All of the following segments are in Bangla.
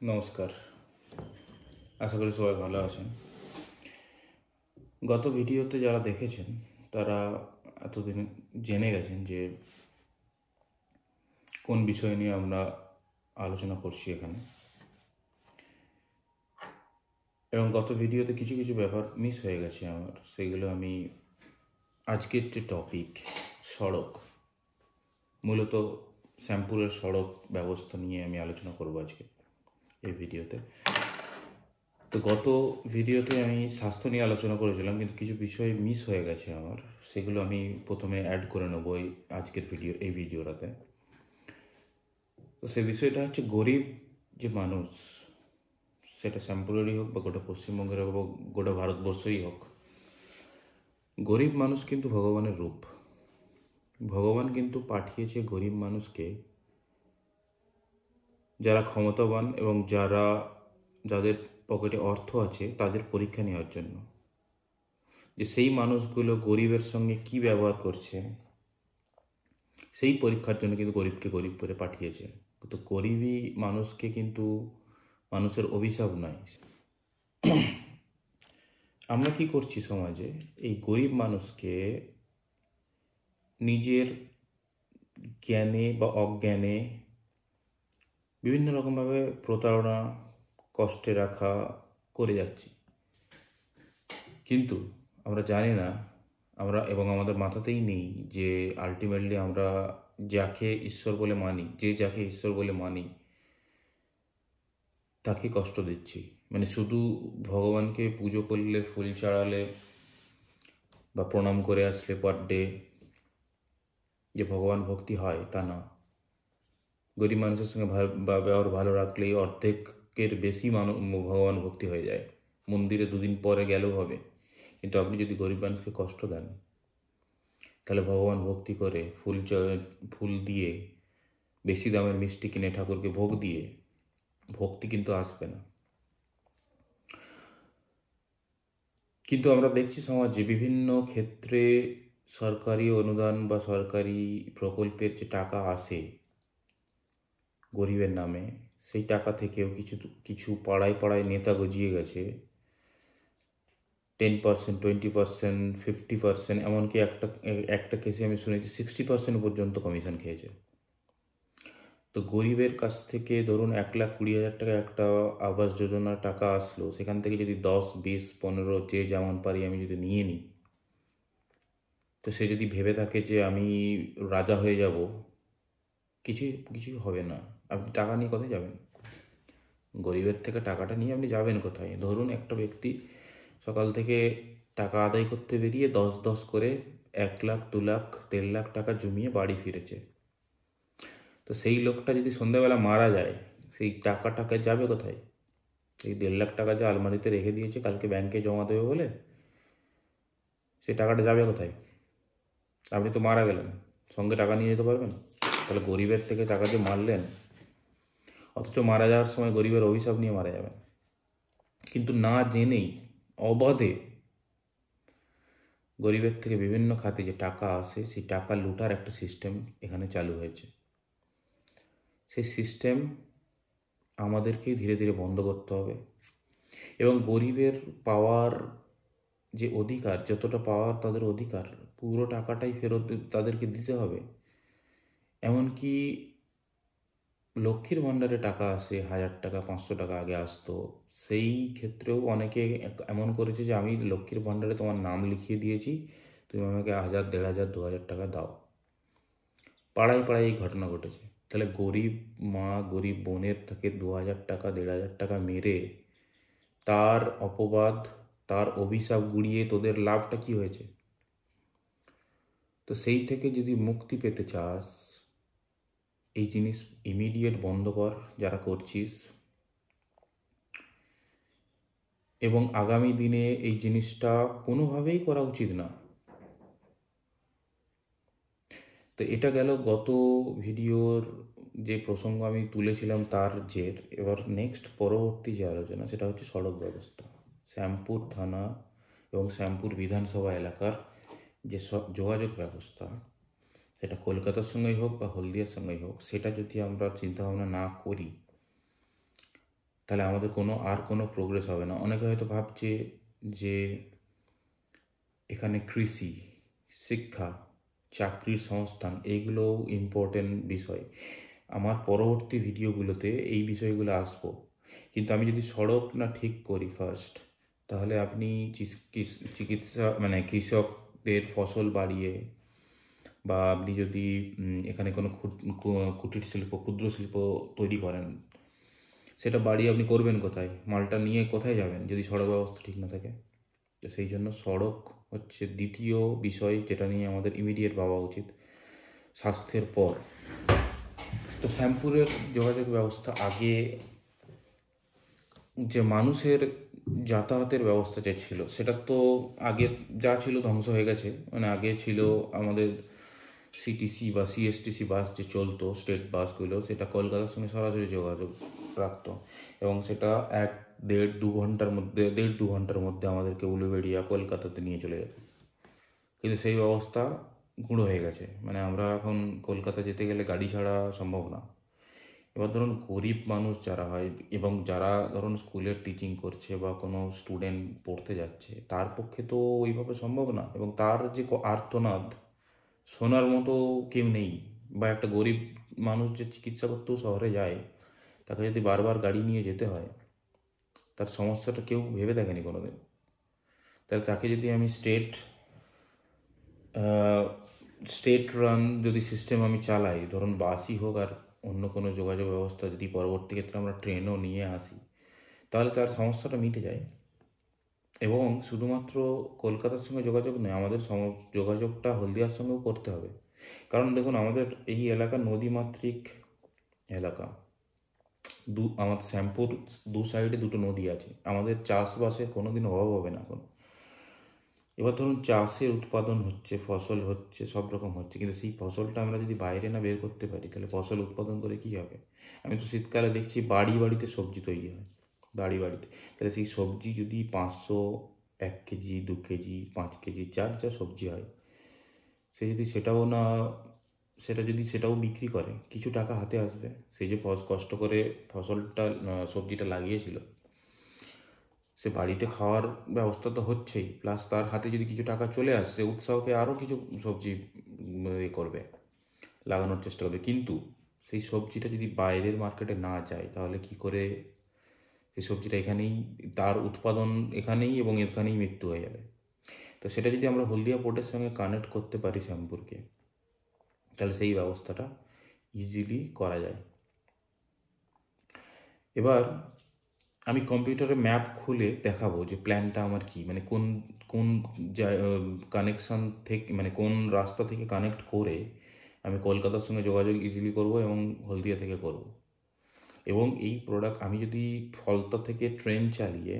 নমস্কার, আশা করি সবাই ভালো আছেন। গত ভিডিওতে যারা দেখেছেন তারা এতদিন জেনে গেছেন যে কোন বিষয় নিয়ে আমরা আলোচনা করছি এখানে। এবং গত ভিডিওতে কিছু কিছু ব্যাপার মিস হয়ে গেছে আমার, সেগুলো আমি আজকের যে টপিক সড়ক, মূলত শ্যামপুরের সড়ক ব্যবস্থা নিয়ে আমি আলোচনা করব আজকে এই ভিডিওতে। তো গত ভিডিওতে আমি স্বাস্থ্য নিয়ে আলোচনা করেছিলাম, কিন্তু কিছু বিষয় মিস হয়ে গেছে আমার, সেগুলো আমি প্রথমে অ্যাড করে নেবো আজকের এই ভিডিওটাতে। তো সেই বিষয়টা হচ্ছে গরিব যে মানুষ, সেটা শ্যামপুরেরই হোক বা গোটা পশ্চিমবঙ্গের হোক বা গোটা ভারতবর্ষই হোক, গরিব মানুষ কিন্তু ভগবানের রূপ। ভগবান কিন্তু পাঠিয়েছে গরিব মানুষকে, যারা ক্ষমতাবান এবং যাদের পকেটে অর্থ আছে তাদের পরীক্ষা নেওয়ার জন্য, যে সেই মানুষগুলো গরিবের সঙ্গে কি ব্যবহার করছে সেই পরীক্ষার জন্য কিন্তু গরিবকে গরিব করে পাঠিয়েছে। তো গরিবই মানুষকে কিন্তু মানুষের অভিশাপ নয়। আমরা কি করছি সমাজে, এই গরিব মানুষকে নিজের জ্ঞানে বা অজ্ঞানে বিভিন্ন রকমভাবে প্রতারণা, কষ্টে রাখা করে যাচ্ছি। কিন্তু আমরা জানি না, এবং আমাদের মাথাতেই নেই যে আলটিমেটলি আমরা যাকে ঈশ্বর বলে মানি, যাকে ঈশ্বর বলে মানি তাকে কষ্ট দিচ্ছি। মানে শুধু ভগবানকে পুজো করলে, ফুল চড়ালে বা প্রণাম করে আসলে পার ডে যে ভগবান ভক্তি হয় তা না। গরিব মানুষের সঙ্গে ব্যবহার ভালো রাখলেই অর্ধেকের বেশি ভগবান ভক্তি হয়ে যায়। মন্দিরে দুদিন পরে গেলেও হবে, কিন্তু আপনি যদি গরিব মানুষকে কষ্ট দেন তাহলে ভগবান ভক্তি করে ফুল দিয়ে, বেশি দামের মিষ্টি কিনে ঠাকুরকে ভোগ দিয়ে ভক্তি কিন্তু আসবে না। কিন্তু আমরা দেখছি সমাজে বিভিন্ন ক্ষেত্রে সরকারি অনুদান বা সরকারি প্রকল্পের যে টাকা আসে গরিবের নামে, সেই টাকা থেকেও কিছু কিছু পাড়ায় পাড়ায় নেতা গজিয়ে গেছে 10%, 20%, 50%, এমনকি একটা কেসে আমি শুনেছি 60% পর্যন্ত কমিশন খেয়েছে। তো গরিবের কাছ থেকে ধরুন 1,20,000 টাকা একটা আবাস যোজনার টাকা আসলো, সেখান থেকে যদি 10, 20, 15 যে যেমন পারি আমি যদি নিয়ে নিই, তো সে যদি ভেবে থাকে যে আমি রাজা হয়ে যাব, কিছু কিছু হবে না। আপনি টাকা নিয়ে কোথায় যাবেন? গরিবের থেকে টাকাটা নিয়ে আপনি যাবেন কোথায়? ধরুন একটা ব্যক্তি সকাল থেকে টাকা আদায় করতে বেরিয়ে 10 করে 1 লাখ, 2 লাখ, 1.5 লাখ টাকা জমিয়ে বাড়ি ফিরেছে। তো সেই লোকটা যদি সন্ধ্যাবেলা মারা যায়, সেই টাকা যাবে কোথায়? এই 1.5 লাখ টাকা যে আলমারিতে রেখে দিয়েছে কালকে ব্যাংকে জমা দেবে বলে, সেই টাকাটা যাবে কোথায়? আপনি তো মারা গেলেন, সঙ্গে টাকা নিয়ে যেতে পারবেন? তাহলে গরিবের থেকে টাকা যে মারলেন, অথচ মারা যাওয়ার সময় গরিবের অভিশাপ নিয়ে মারা যাবেন। কিন্তু না জেনেই অবাধে গরিবের থেকে বিভিন্ন খাতে যে টাকা আসে, সেই টাকা লুটার একটা সিস্টেম এখানে চালু হয়েছে। সেই সিস্টেম আমাদেরকে ধীরে ধীরে বন্ধ করতে হবে। এবং গরিবের পাওয়ার যে অধিকার, যতটা পাওয়ার তাদের অধিকার, পুরো টাকাটাই ফেরত তাদেরকে দিতে হবে। এমনকি লক্ষ্মীর ভাণ্ডারে টাকা আসে 1,000 টাকা, 500 টাকা আগে আসতো, সেই ক্ষেত্রেও অনেকে এমন করেছে যে আমি লক্ষ্মীর ভাণ্ডারে তোমার নাম লিখিয়ে দিয়েছি, তুমি আমাকে 1,000, 1,500, 2,000 টাকা দাও। পাড়ায় পাড়ায় এই ঘটনা ঘটেছে। তাহলে গরিব মা, গরিব বোনের থেকে 2,000 টাকা, 1,500 টাকা মেরে তার অপবাদ, তার অভিশাপ গুড়িয়ে তোদের লাভটা কি হয়েছে? তো সেই থেকে যদি মুক্তি পেতে চাস, এই জিনিস ইমিডিয়েট বন্ধ কর যারা করছিস, এবং আগামী দিনে এই জিনিসটা কোনোভাবেই করা উচিত না। তো এটা গেল গত ভিডিওর যে প্রসঙ্গ আমি তুলেছিলাম তার জের। এবার নেক্সট পরবর্তী যে আলোচনা, সেটা হচ্ছে সড়ক ব্যবস্থা। শ্যামপুর থানা এবং শ্যামপুর বিধানসভা এলাকার যে যোগাযোগ ব্যবস্থা, সেটা কলকাতার সঙ্গেই হোক বা হলদিয়ার সঙ্গেই হোক, সেটা যদি আমরা চিন্তাভাবনা না করি, তাহলে আমাদের কোনো প্রোগ্রেস হবে না। অনেকে হয়তো ভাবছে যে এখানে কৃষি, শিক্ষা, চাকরির সংস্থান এইগুলোও ইম্পর্টেন্ট বিষয়। আমার পরবর্তী ভিডিওগুলোতে এই বিষয়গুলো আসবো। কিন্তু আমি যদি সড়ক না ঠিক করি ফার্স্ট, তাহলে আপনি চিকিৎসা মানে কৃষকদের ফসল বাড়িয়ে, বা আপনি যদি এখানে কোনো কুটির শিল্প, ক্ষুদ্র শিল্প তৈরি করেন, সেটা বাড়িয়ে আপনি করবেন কোথায়? মালটা নিয়ে কোথায় যাবেন যদি সড়ক ব্যবস্থা ঠিক না থাকে? তো সেই জন্য সড়ক হচ্ছে দ্বিতীয় বিষয় যেটা নিয়ে আমাদের ইমিডিয়েট ভাবা উচিত স্বাস্থ্যের পর। তো শ্যামপুরের যোগাযোগ ব্যবস্থা আগে, যে মানুষের যাতায়াতের ব্যবস্থা যে ছিল সেটা তো আগে যা ছিল ধ্বংস হয়ে গেছে। মানে আগে ছিল আমাদের সিটিসি বা সিএসটিসি বাস যে চলতো, স্টেট বাসগুলো, সেটা কলকাতার সঙ্গে সরাসরি যোগাযোগ রাখতো, এবং সেটা 1-1.5 ঘন্টার মধ্যে আমাদেরকে উলুবেড়িয়া কলকাতাতে নিয়ে চলে যেত। কিন্তু সেই ব্যবস্থা গুঁড়ো হয়ে গেছে। মানে আমরা এখন কলকাতা যেতে গেলে গাড়ি ছাড়া সম্ভব না। এবার ধরুন গরিব মানুষ যারা হয়, এবং যারা ধরুন স্কুলে টিচিং করছে বা কোনো স্টুডেন্ট পড়তে যাচ্ছে, তার পক্ষে তো ওইভাবে সম্ভব না, এবং তার যে আর্তনাদ শোনার মতো কেউ নেই। বা একটা গরিব মানুষ যে চিকিৎসা করতেও শহরে যায়, তাকে যদি বারবার গাড়ি নিয়ে যেতে হয়, তার সমস্যাটা কেউ ভেবে দেখেনি কোনোদিন। তাহলে তাকে যদি আমি স্টেট রান যদি সিস্টেম আমি চালাই, ধরুন বাসই হোক আর অন্য কোনো যোগাযোগ ব্যবস্থা যদি পরবর্তী ক্ষেত্রে আমরা ট্রেনও নিয়ে আসি, তাহলে তার সমস্যাটা মিটে যায়। এবং শুধুমাত্র কলকাতার সঙ্গে যোগাযোগ নয়, আমাদের যোগাযোগটা হলদিয়ার সঙ্গেও করতে হবে। কারণ দেখুন, আমাদের এই এলাকা নদীমাতৃক এলাকা। আমাদের শ্যামপুর দু সাইডে দুটো নদী আছে, আমাদের চাষবাসের কোনো দিন অভাব হবে না এখন। এবার ধরুন চাষের উৎপাদন হচ্ছে, ফসল হচ্ছে, সব রকম হচ্ছে, কিন্তু সেই ফসলটা আমরা যদি বাইরে না বের করতে পারি, তাহলে ফসল উৎপাদন করে কী হবে? আমি তো শীতকালে দেখছি বাড়ি বাড়িতে সবজি তৈরি হয়, বাড়ি বাড়িতে। তাহলে সেই সবজি যদি 500, 1 কেজি, 2 কেজি, 5 কেজি, যার যা সবজি হয়, সে যদি সেটাও বিক্রি করে, কিছু টাকা হাতে আসবে। সেই যে কষ্ট করে ফসলটা, সবজিটা লাগিয়েছিল, সে বাড়িতে খাওয়ার ব্যবস্থা তো হচ্ছেই, প্লাস তার হাতে যদি কিছু টাকা চলে আসছে, উৎসাহ পেয়ে আরও কিছু সবজি করবে, লাগানোর চেষ্টা করবে। কিন্তু সেই সবজিটা যদি বাইরের মার্কেটে না যায়, তাহলে কি করে সেই সবজিটা এখানেই, তার উৎপাদন এখানেই এবং এখানেই মৃত্যু হয়ে যাবে। তো সেটা যদি আমরা হলদিয়া পোর্টের সঙ্গে কানেক্ট করতে পারি শ্যামপুরকে, তাহলে সেই ব্যবস্থাটা ইজিলি করা যায়। এবার আমি কম্পিউটারে ম্যাপ খুলে দেখাবো যে প্ল্যানটা আমার কি, মানে কোন কোন কানেকশান থেকে, মানে কোন রাস্তা থেকে কানেক্ট করে আমি কলকাতার সঙ্গে যোগাযোগ ইজিলি করব এবং হলদিয়া থেকে করব। এবং এই প্রোডাক্ট আমি যদি ফলতা থেকে ট্রেন চালিয়ে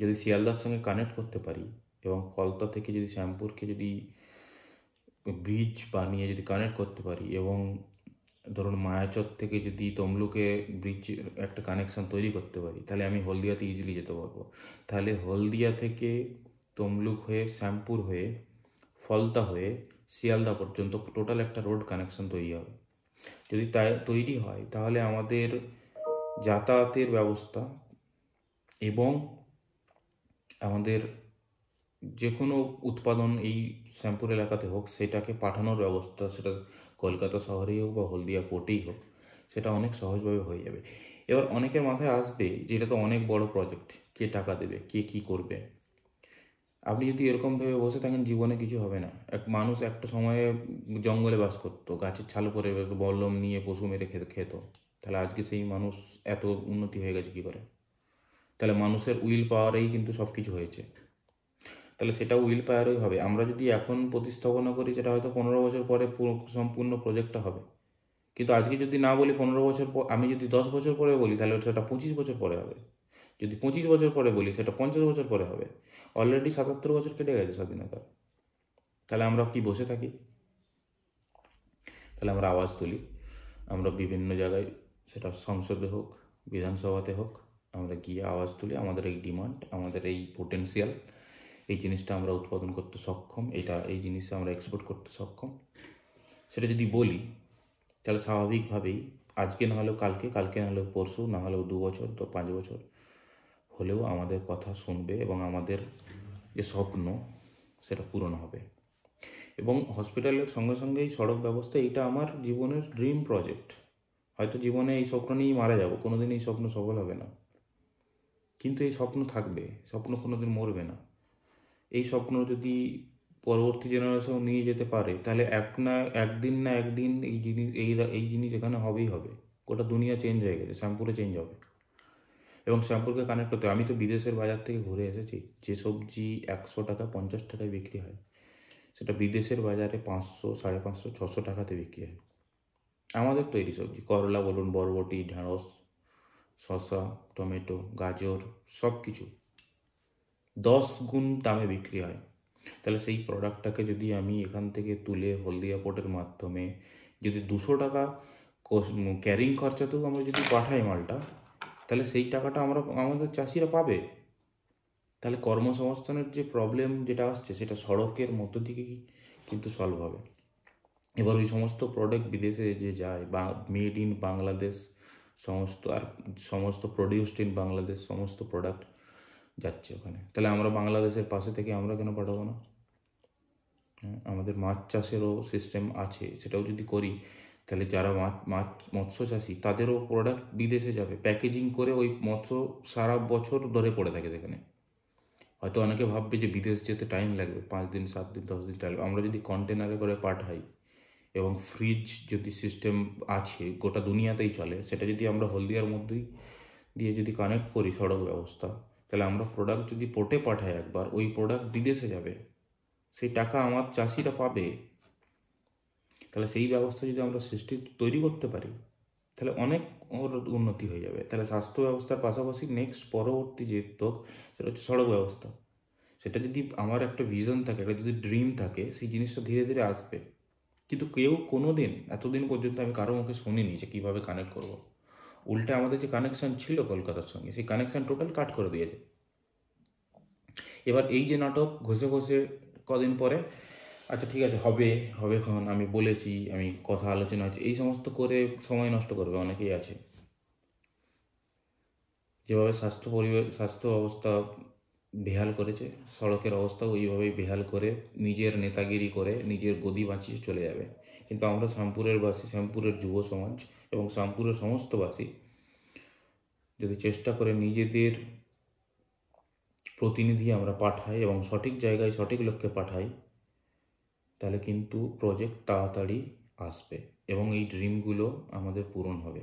যদি শিয়ালদার সঙ্গে কানেক্ট করতে পারি, এবং ফলতা থেকে যদি শ্যামপুরকে যদি ব্রিজ বানিয়ে যদি কানেক্ট করতে পারি, এবং ধরুন মায়াচর থেকে যদি তমলুকে ব্রিজ একটা কানেকশান তৈরি করতে পারি, তাহলে আমি হলদিয়াতে ইজিলি যেতে পারবো। তাহলে হলদিয়া থেকে তমলুক হয়ে, শ্যামপুর হয়ে, ফলতা হয়ে শিয়ালদা পর্যন্ত টোটাল একটা রোড কানেকশান তৈরি হবে। যদি তাই তৈরি হয়, তাহলে আমাদের যাতায়াতের ব্যবস্থা এবং আমাদের যে কোনো উৎপাদন এই শ্যামপুর এলাকাতে হোক, সেটাকে পাঠানোর ব্যবস্থা, সেটা কলকাতা শহরেই হোক বা হলদিয়া পোর্টেই হোক, সেটা অনেক সহজভাবে হয়ে যাবে। এবার অনেকের মাথায় আসবে যে এটা তো অনেক বড় প্রজেক্ট, কে টাকা দেবে, কে কী করবে? আপনি যদি এরকম ভেবে বসে থাকেন, জীবনে কিছু হবে না। এক মানুষ একটা সময়ে জঙ্গলে বাস করতো, গাছের ছাল পরে বল্লম নিয়ে পশু মেরে খেত। তাহলে আজকে সেই মানুষ এত উন্নতি হয়ে গেছে কী করে? তাহলে মানুষের উইল পাওয়ারেই কিন্তু সব কিছু হয়েছে। তাহলে সেটা উইল পাওয়ারই হবে। আমরা যদি এখন প্রতিস্থাপনা করি, সেটা হয়তো 15 বছর পরে পুরো সম্পূর্ণ প্রজেক্টটা হবে। কিন্তু আজকে যদি না বলি 15 বছর পর, আমি যদি 10 বছর পরে বলি, তাহলে সেটা 25 বছর পরে হবে। যদি 25 বছর পরে বলি, সেটা 50 বছর পরে হবে। অলরেডি 77 বছর কেটে গেছে স্বাধীনতার। তাহলে আমরা কি বসে থাকি? তাহলে আমরা আওয়াজ তুলি। আমরা বিভিন্ন জায়গায়, সেটা সংসদে হোক, বিধানসভাতে হোক, আমরা গিয়ে আওয়াজ তুলি। আমাদের এই ডিমান্ড, আমাদের এই পোটেন্সিয়াল, এই জিনিসটা আমরা উৎপাদন করতে সক্ষম, এই জিনিসটা আমরা এক্সপোর্ট করতে সক্ষম, সেটা যদি বলি, তাহলে স্বাভাবিকভাবেই আজকে না হলেও কালকে, কালকে না হলেও পরশু, না হলেও 2 বছর, তো 5 বছর হলেও আমাদের কথা শুনবে এবং আমাদের যে স্বপ্ন সেটা পূরণ হবে। এবং হসপিটালের সঙ্গে সঙ্গে এই সড়ক ব্যবস্থা, এটা আমার জীবনের ড্রিম প্রজেক্ট। হয়তো জীবনে এই স্বপ্ন নিয়েই মারা যাবো, কোনোদিন এই স্বপ্ন সফল হবে না, কিন্তু এই স্বপ্ন থাকবে, স্বপ্ন কোনোদিন মরবে না। এই স্বপ্ন যদি পরবর্তী জেনারেশন নিয়ে যেতে পারে, তাহলে একদিন না একদিন এই জিনিস এখানে হবেই হবে। গোটা দুনিয়া চেঞ্জ হয়ে গেছে, শ্যামপুরে চেঞ্জ হবে। এবং শ্যামপুরকে কানেক্ট করতে, আমি তো বিদেশের বাজার থেকে ঘুরে এসেছি। যে সবজি 100 টাকা 50 টাকায় বিক্রি হয়, সেটা বিদেশের বাজারে 500, 550, 600 টাকাতে বিক্রি হয়। আমাদের তৈরি সবজি, করলা বলুন, বরবটি, ঢেঁড়স, শসা, টমেটো, গাজর, সব কিছু 10 গুণ দামে বিক্রি হয়। তাহলে সেই প্রোডাক্টটাকে যদি আমি এখান থেকে তুলে হলদিয়া পোর্টের মাধ্যমে যদি 200 টাকা ক্যারিং খরচাতেও আমরা যদি পাঠাই মালটা, তাহলে সেই টাকাটা আমাদের চাষিরা পাবে। তাহলে কর্মসংস্থানের যে প্রবলেম যেটা আসছে, সেটা সড়কের মধ্য থেকে কিন্তু সলভ হবে। এবার ওই সমস্ত প্রোডাক্ট বিদেশে যে যায়, বা মেড ইন বাংলাদেশ সমস্ত প্রডিউসড ইন বাংলাদেশ সমস্ত প্রোডাক্ট যাচ্ছে ওখানে। তাহলে আমরা বাংলাদেশের পাশে থেকে আমরা কেন পাঠাবো না? আমাদের মাছ চাষেরও সিস্টেম আছে, সেটাও যদি করি, তাহলে যারা মৎস্য চাষি, তাদেরও প্রোডাক্ট বিদেশে যাবে প্যাকেজিং করে। ওই মৎস্য সারা বছর ধরে পড়ে থাকে সেখানে। হয়তো অনেকে ভাববে যে বিদেশ যেতে টাইম লাগবে, 5 দিন 7 দিন 10 দিন লাগবে। আমরা যদি কন্টেনারে করে পাঠাই, এবং ফ্রিজ যদি সিস্টেম আছে, গোটা দুনিয়াতেই চলে, সেটা যদি আমরা হলদিয়ার মধ্যেই দিয়ে যদি কানেক্ট করি সড়ক ব্যবস্থা, তাহলে আমরা প্রোডাক্ট যদি পোর্টে পাঠাই একবার, ওই প্রোডাক্ট বিদেশে যাবে, সেই টাকা আমার চাষিরা পাবে। তাহলে সেই ব্যবস্থা যদি আমরা তৈরি করতে পারি, তাহলে অনেক ওর উন্নতি হয়ে যাবে। তাহলে স্বাস্থ্য ব্যবস্থার পাশাপাশি নেক্সট পরবর্তী যে উদ্যোগ, সেটা হচ্ছে সড়ক ব্যবস্থা। সেটা যদি আমার একটা ভিশন থাকে, একটা যদি ড্রিম থাকে, সেই জিনিসটা ধীরে ধীরে আসবে। কিন্তু কেউ কোনো দিন, এতদিন পর্যন্ত আমি কারো মুখে শুনিনি যে কীভাবে কানেক্ট করব। উল্টে আমাদের যে কানেকশান ছিল কলকাতার সঙ্গে, সেই কানেকশান টোটাল কাট করে দিয়েছে। এবার এই যে নাটক ঘষে ঘষে কদিন পরে, আচ্ছা ঠিক আছে, হবে হবে, এখন আমি বলেছি, আমি কথা আলোচনা হচ্ছে, এই সমস্ত করে সময় নষ্ট করবে অনেকেই আছে। যেভাবে স্বাস্থ্য অবস্থা বেহাল করেছে, সড়কের অবস্থাও ওইভাবেই বেহাল করে নিজের নেতাগিরি করে নিজের গদি বাঁচিয়ে চলে যাবে। কিন্তু আমরা শ্যামপুরের বাসী, শ্যামপুরের যুব সমাজ এবং শ্যামপুরের সমস্ত বাসী যদি চেষ্টা করে নিজেদের প্রতিনিধি আমরা পাঠাই এবং সঠিক জায়গায় সঠিক লোককে পাঠাই, তাহলে কিন্তু প্রজেক্ট তাড়াতাড়ি আসবে এবং এই ড্রিমগুলো আমাদের পূরণ হবে।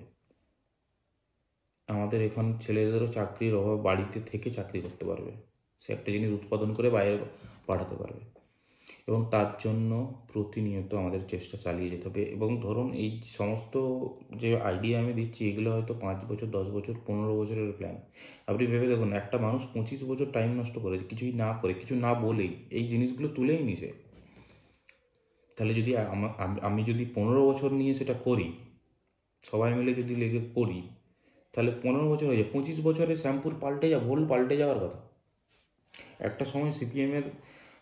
আমাদের এখান ছেলেদেরও চাকরির অভাব, বাড়িতে থেকে চাকরি করতে পারবে, সে একটা জিনিস উৎপাদন করে বাইরে পাঠাতে পারবে। এবং তার জন্য প্রতিনিয়ত আমাদের চেষ্টা চালিয়ে যেতে হবে। এবং ধরুন এই সমস্ত যে আইডিয়া আমি দিচ্ছি, এগুলো হয়তো 5 বছর, 10 বছর, 15 বছরের প্ল্যান। আপনি ভেবে দেখুন, একটা মানুষ 25 বছর টাইম নষ্ট করেছে কিছুই না করে, কিছু না বলেই, এই জিনিসগুলো তুলেই নিছে। তাহলে যদি আমি যদি 15 বছর নিয়ে সেটা করি, সবাই মিলে যদি লেগে করি, তাহলে 15 বছর হয়ে যায়, 25 বছরে শ্যামপুর পাল্টে যাওয়ার কথা। একটা সময় সিপিএমের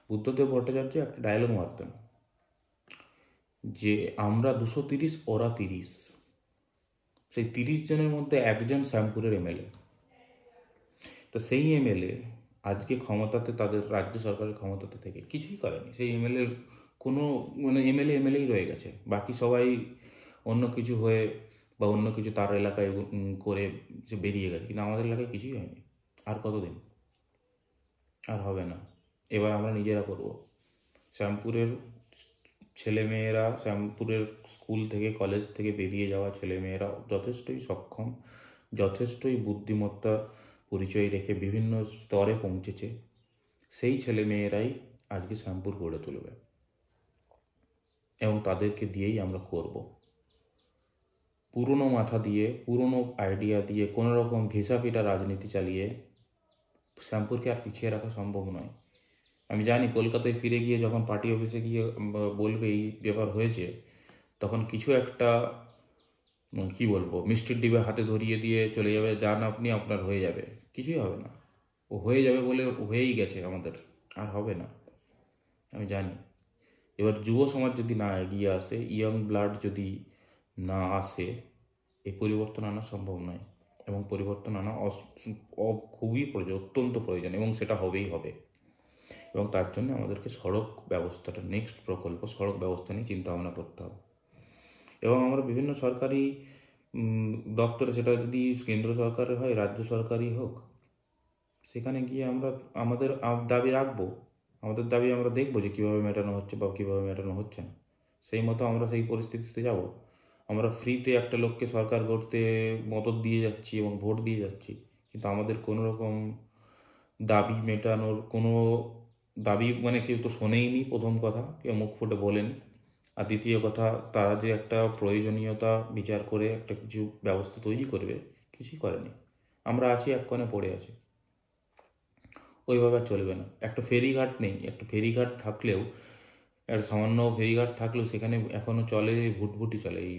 বুদ্ধদেব ভট্টাচার্য একটা ডায়লগ মারতেন যে আমরা 230, ওরা 30। সেই 30 জনের মধ্যে একজন শ্যামপুরের এমএলএ। তো সেই এমএলএ আজকে ক্ষমতাতে, তাদের রাজ্য সরকারের ক্ষমতাতে থেকে কিছুই করেনি। সেই এমএলএর কোনো এমএলএই রয়ে গেছে, বাকি সবাই অন্য কিছু হয়ে বা অন্য কিছু তার এলাকায় করে সে বেরিয়ে গেছে। কিন্তু আমাদের এলাকায় কিছুই হয়নি। আর কতদিন? আর হবে না। এবার আমরা নিজেরা করব। শ্যামপুরের ছেলেমেয়েরা, শ্যামপুরের স্কুল থেকে কলেজ থেকে বেরিয়ে যাওয়া ছেলেমেয়েরা যথেষ্টই সক্ষম, যথেষ্টই বুদ্ধিমত্তা পরিচয় রেখে বিভিন্ন স্তরে পৌঁছেছে। সেই ছেলেমেয়েরাই আজকে শ্যামপুর গড়ে তুলবে এবং তাদেরকে দিয়েই আমরা করব। পুরনো মাথা দিয়ে, পুরনো আইডিয়া দিয়ে, কোনো রকম ঘেঁষাপিটা রাজনীতি চালিয়ে শ্যামপুরকে আর পিছিয়ে রাখা সম্ভব নয়। আমি জানি কলকাতায় ফিরে গিয়ে যখন পার্টি অফিসে গিয়ে বলবে এই ব্যাপার হয়েছে, তখন কিছু একটা কি বলবো, মিষ্টির ডিবে হাতে ধরিয়ে দিয়ে চলে যাবে, যান আপনি, আপনার হয়ে যাবে। কিছুই হবে না। ও হয়ে যাবে বলে হয়েই গেছে, আমাদের আর হবে না, আমি জানি। এবার যুব সমাজ যদি না এগিয়ে আসে, ইয়ং ব্লাড যদি না আসে, এই পরিবর্তন আনা সম্ভব নয়, এবং পরিবর্তন আনা খুবই প্রয়োজন, অত্যন্ত প্রয়োজন, এবং সেটা হবেই হবে। এবং তার জন্য আমাদেরকে সড়ক ব্যবস্থাটা, নেক্সট প্রকল্প সড়ক ব্যবস্থা নিয়ে চিন্তা ভাবনা করতে হবে। এবং আমরা বিভিন্ন সরকারি দপ্তরে, সেটা যদি কেন্দ্র সরকারের হয়, রাজ্য সরকারই হোক, সেখানে গিয়ে আমরা আমাদের দাবি রাখবো। আমাদের দাবি আমরা দেখবো যে কীভাবে মেটানো হচ্ছে বা কীভাবে মেটানো হচ্ছে না। সেই মতো আমরা সেই পরিস্থিতিতে যাব। আমরা ফ্রিতে একটা লোককে সরকার করতে মদত দিয়ে যাচ্ছি এবং ভোট দিয়ে যাচ্ছি, কিন্তু আমাদের কোনো রকম দাবি মেটানোর কোনো দাবি মানে কেউ তো শোনেইনি, প্রথম কথা, কেউ মুখ ফুটে বলেন। আর দ্বিতীয় কথা, তারা যে একটা প্রয়োজনীয়তা বিচার করে একটা কিছু ব্যবস্থা তৈরি করবে, কিছুই করেনি। আমরা আছি এক কোণে পড়ে আছি। ওইভাবে চলবে না। একটা ফেরিঘাট নেই, একটা ফেরিঘাট থাকলেও, একটা সামান্য ফেরিঘাট থাকলেও সেখানে এখনও চলে ভুটভুটি চলে, এই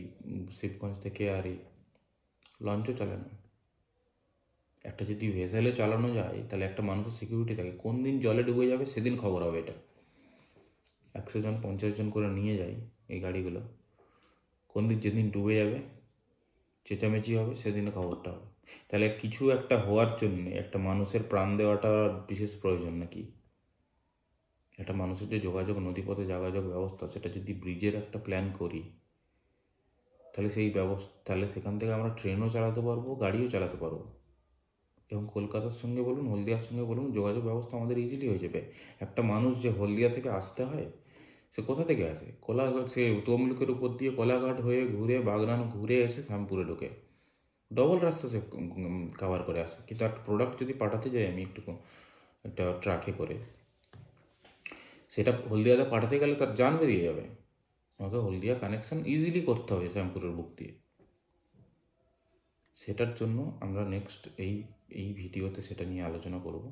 শিবগঞ্জ থেকে, আর এই লঞ্চও চলে না। একটা যদি ভেসেলে চালানো যায় তাহলে একটা মানুষের সিকিউরিটি থাকে। কোন দিন জলে ডুবে যাবে সেদিন খবর হবে। এটা 100 জন 50 জন করে নিয়ে যায় এই গাড়িগুলো, কোন দিন যেদিন ডুবে যাবে, চেঁচামেচি হবে, সেদিনে খবরটা হবে। তাহলে কিছু একটা হওয়ার জন্যে একটা মানুষের প্রাণ দেওয়াটা বিশেষ প্রয়োজন নাকি? একটা মানুষের যে যোগাযোগ, নদীপথে যোগাযোগ ব্যবস্থা, সেটা যদি ব্রিজের একটা প্ল্যান করি, তাহলে সেই ব্যবস্থা, তাহলে সেখান থেকে আমরা ট্রেনও চালাতে পারবো, গাড়িও চালাতে পারবো। এবং কলকাতার সঙ্গে বলুন, হলদিয়ার সঙ্গে বলুন, যোগাযোগ ব্যবস্থা আমাদের ইজিলি হয়ে যাবে। একটা মানুষ যে হলদিয়া থেকে আসতে হয়, সে কোথা থেকে আসে? কোলাঘাট, সে তমলুকের উপর দিয়ে কোলাঘাট হয়ে ঘুরে বাগনান ঘুরে এসে শ্যামপুরে ঢোকে, ডবল রাস্তা সে কাভার করে আসে। কিন্তু একটা প্রোডাক্ট যদি পাঠাতে যাই আমি একটু একটা ট্রাকে করে, সেটা হলদিয়াতে পাঠাতে গেলে তার জান বেরিয়ে যাবে। আমাকে হলদিয়া কানেকশন ইজিলি করতে হবে শ্যামপুরের বুক দিয়ে। সেটার জন্য আমরা নেক্সট এই ভিডিওতে সেটা নিয়ে আলোচনা করব।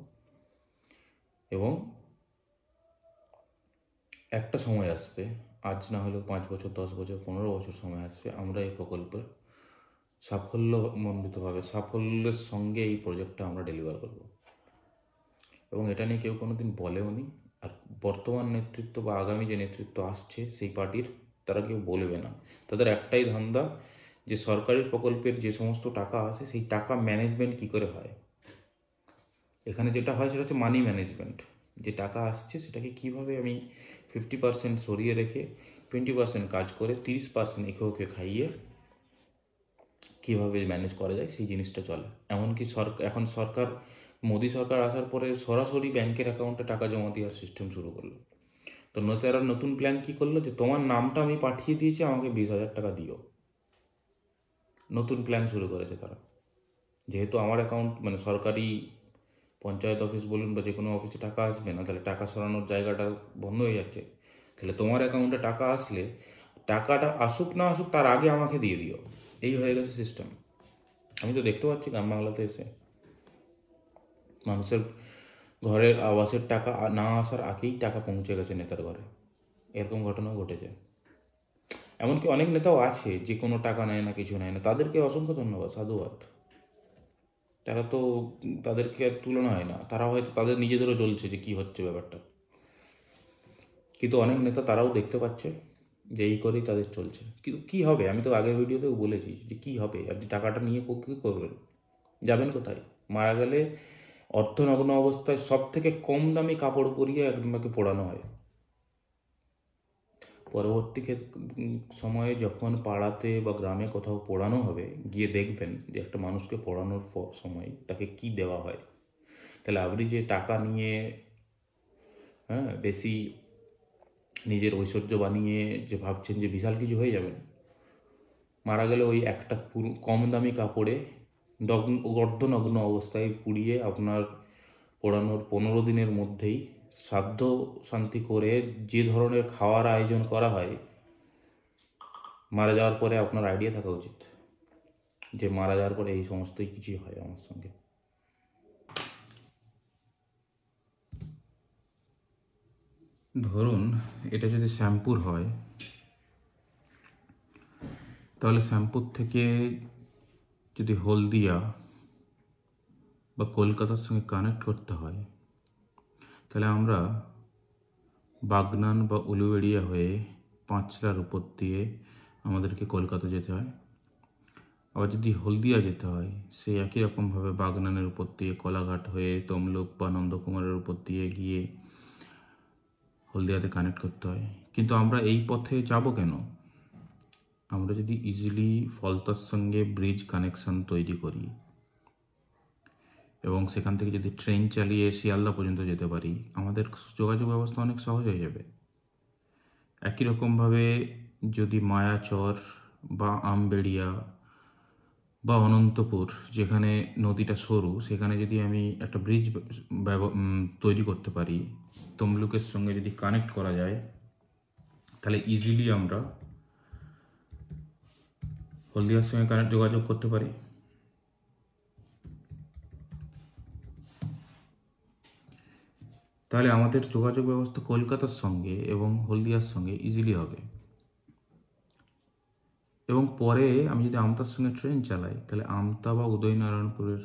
এবং একটা সময় আসবে, আজ না হলেও 5 বছর, 10 বছর, 15 বছর সময় আসবে, আমরা এই প্রকল্পের সাফল্যমণ্ডিতভাবে, সাফল্যের সঙ্গে এই প্রজেক্টটা আমরা ডেলিভার করব। এবং এটা নিয়ে কেউ কোনো দিন বলেও নি। আর বর্তমান নেতৃত্ব বা আগামী যে নেতৃত্ব আসছে সেই পার্টির, তারা কেউ বলবে না। তাদের একটাই ধান্দা, যে সরকারি প্রকল্পের যে সমস্ত টাকা আসে সেই টাকা ম্যানেজমেন্ট কী করে হয়। এখানে যেটা হয় সেটা হচ্ছে মানি ম্যানেজমেন্ট। যে টাকা আসছে সেটাকে কীভাবে আমি 50% সরিয়ে রেখে 20% কাজ করে 30% একে ওকে খাইয়ে কীভাবে ম্যানেজ করা যায়, সেই জিনিসটা চলে। এমনকি এখন সরকার, মোদী সরকার আসার পরে সরাসরি ব্যাংকের অ্যাকাউন্টে টাকা জমা দেওয়ার সিস্টেম শুরু করলো। তো তারা নতুন প্ল্যান কী করলো, যে তোমার নামটা আমি পাঠিয়ে দিয়েছি, আমাকে 20,000 টাকা দিও। নতুন প্ল্যান শুরু করেছে তারা। যেহেতু আমার অ্যাকাউন্ট, মানে সরকারি পঞ্চায়েত অফিস বলুন বা যে কোনো অফিসে টাকা আসবে না, তাহলে টাকা সরানোর জায়গাটা বন্ধ হয়ে যাচ্ছে। তাহলে তোমার অ্যাকাউন্টে টাকা আসলে, টাকাটা আসুক না আসুক তার আগে আমাকে দিয়ে দিও। এই হয়ে গেছে সিস্টেম। আমি তো দেখতে পাচ্ছি গ্রাম বাংলাতে এসে মানুষের ঘরের আবাসের টাকা না আসার আগেই টাকা পৌঁছে গেছে নেতার ঘরে। এরকম ঘটনাও ঘটেছে। এমনকি অনেক নেতাও আছে যে কোনো টাকা নেয় না, কিছু নেয় না, তাদেরকে অসংখ্য ধন্যবাদ, সাধুবাদ। তারা তো, তাদেরকে আর তুলনা হয় না। তারা হয়তো তাদের নিজেদেরও জ্বলছে যে কী হচ্ছে ব্যাপারটা, কিন্তু অনেক নেতা তারাও দেখতে পাচ্ছে যে এই করেই তাদের চলছে। কিন্তু কী হবে? আমি তো আগের ভিডিওতেও বলেছি যে কী হবে। আপনি টাকাটা নিয়ে কী করবেন? যাবেন কোথায়? মারা গেলে অর্ধনগ্ন অবস্থায় সব থেকে কম দামি কাপড় পরিয়ে একজনকে পোড়ানো হয়। পরবর্তী সময়ে যখন পাড়াতে বা গ্রামে কোথাও পোড়ানো হবে, গিয়ে দেখবেন যে একটা মানুষকে পোড়ানোর সময় তাকে কি দেওয়া হয়। তাহলে আপনি যে টাকা নিয়ে বেশি নিজের ঐশ্বর্য বানিয়ে যে ভাবছেন যে বিশাল কিছু হয়ে যাবেন, মারা গেলে ওই একটা কম দামি কাপড়ে অর্ধনগ্ন অবস্থায় পুড়িয়ে আপনার পোড়ানোর 15 দিনের মধ্যেই শ্রাদ্ধ শান্তি করে যে ধরনের খাওয়ার আয়োজন করা হয়, মারা যাওয়ার পরে আপনার আইডিয়া থাকা উচিত যে মারা যাওয়ার পরে এই সমস্তই কিছুই হয় আমার সঙ্গে। ধরুন এটা যদি শ্যামপুর হয়, তাহলে শ্যামপুর থেকে যদি হলদিয়া বা কলকাতার সঙ্গে কানেক্ট করতে হয়, তাহলে আমরা বাগনান বা উলুবেড়িয়া হয়ে পাঁচলার উপর দিয়ে আমাদেরকে কলকাতা যেতে হয়। আবার যদি হলদিয়া যেতে হয় সেই একই রকমভাবে বাগনানের উপর দিয়ে কলাঘাট হয়ে তমলুক বা নন্দকুমারের উপর দিয়ে গিয়ে হলদিয়াতে কানেক্ট করতে হয়। কিন্তু আমরা এই পথে যাব কেন? আমরা যদি ইজিলি ফলতার সঙ্গে ব্রিজ কানেকশন তৈরি করি এবং সেখান থেকে যদি ট্রেন চালিয়ে শিয়ালদা পর্যন্ত যেতে পারি, আমাদের যোগাযোগ ব্যবস্থা অনেক সহজ হয়ে যাবে। একই রকমভাবে যদি মায়াচর বা আমবেড়িয়া বা অনন্তপুর, যেখানে নদীটা সরু, সেখানে যদি আমি একটা ব্রিজ তৈরি করতে পারি, তমলুকের সঙ্গে যদি কানেক্ট করা যায়, তাহলে ইজিলি আমরা হলদিয়ার সঙ্গে যোগাযোগ করতে পারি। তাহলে আমাদের যোগাযোগ ব্যবস্থা কলকাতার সঙ্গে এবং হলদিয়ার সঙ্গে ইজিলি হবে। এবং পরে আমি যদি আমতার সঙ্গে ট্রেন চালাই, তাহলে আমতা বা উদয়নারায়ণপুরের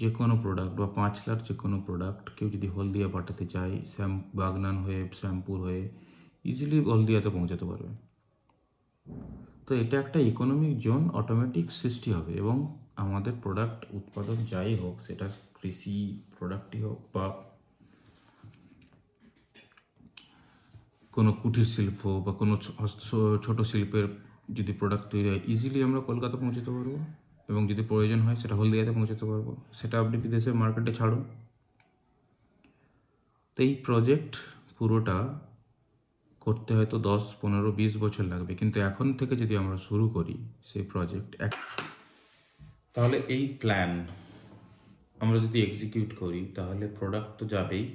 যে কোনো প্রোডাক্ট বা পাঁচলার যে কোনো প্রোডাক্ট কেউ যদি হলদিয়া পাঠাতে চায়, বাগনান হয়ে শ্যামপুর হয়ে ইজিলি হলদিয়াতে পৌঁছাতে পারবে। তো এটা একটা ইকোনমিক জোন অটোমেটিক সৃষ্টি হবে এবং আমাদের প্রোডাক্ট উৎপাদন যাই হোক, সেটা কৃষি প্রোডাক্টই হোক বা কোনো কুটির শিল্প বা কোনো ছোট শিল্পের যদি প্রোডাক্ট তৈরি হয়, ইজিলি আমরা কলকাতা পৌঁছতে পারবো এবং যদি প্রয়োজন হয় সেটা হলদিয়াতে পৌঁছতে পারবো। সেটা আপনি বিদেশের মার্কেটে ছাড়ুন। তো এই প্রজেক্ট পুরোটা করতে হয়তো 10, 15, 20 বছর লাগবে, কিন্তু এখন থেকে যদি আমরা শুরু করি সেই প্রজেক্ট, তাহলে এই প্ল্যান আমরা যদি এক্সিকিউট করি, তাহলে প্রোডাক্ট তো যাবেই,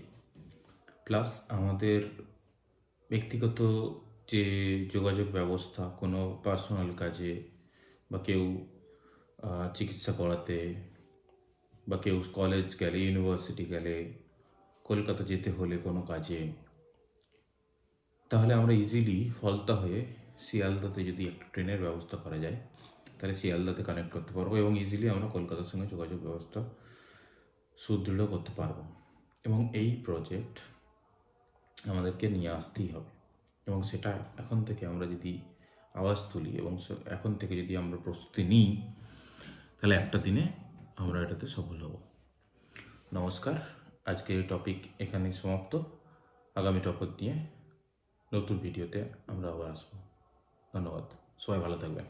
প্লাস আমাদের ব্যক্তিগত যে যোগাযোগ ব্যবস্থা কোনো পার্সোনাল কাজে বা কেউ চিকিৎসা করাতে বা কেউ কলেজ গেলে, ইউনিভার্সিটি গেলে, কলকাতা যেতে হলে কোনো কাজে, তাহলে আমরা ইজিলি ফলতা হয়ে শিয়ালদাতে যদি একটা ট্রেনের ব্যবস্থা করা যায়, তাহলে শিয়ালদাতে কানেক্ট করতে পারবো এবং ইজিলি আমরা কলকাতার সঙ্গে যোগাযোগ ব্যবস্থা সুদৃঢ় করতে পারবো। এবং এই প্রজেক্ট আমাদেরকে নিয়ে আসতেই হবে এবং সেটা এখন থেকে আমরা যদি আওয়াজ তুলি এবং এখন থেকে যদি আমরা প্রস্তুতি নিই, তাহলে একটা দিনে আমরা এটাতে সফল হব। নমস্কার, আজকে এই টপিক এখানেই সমাপ্ত। আগামী টপিক নিয়ে নতুন ভিডিওতে আমরা আবার আসবো। ধন্যবাদ, সবাই ভালো থাকবেন।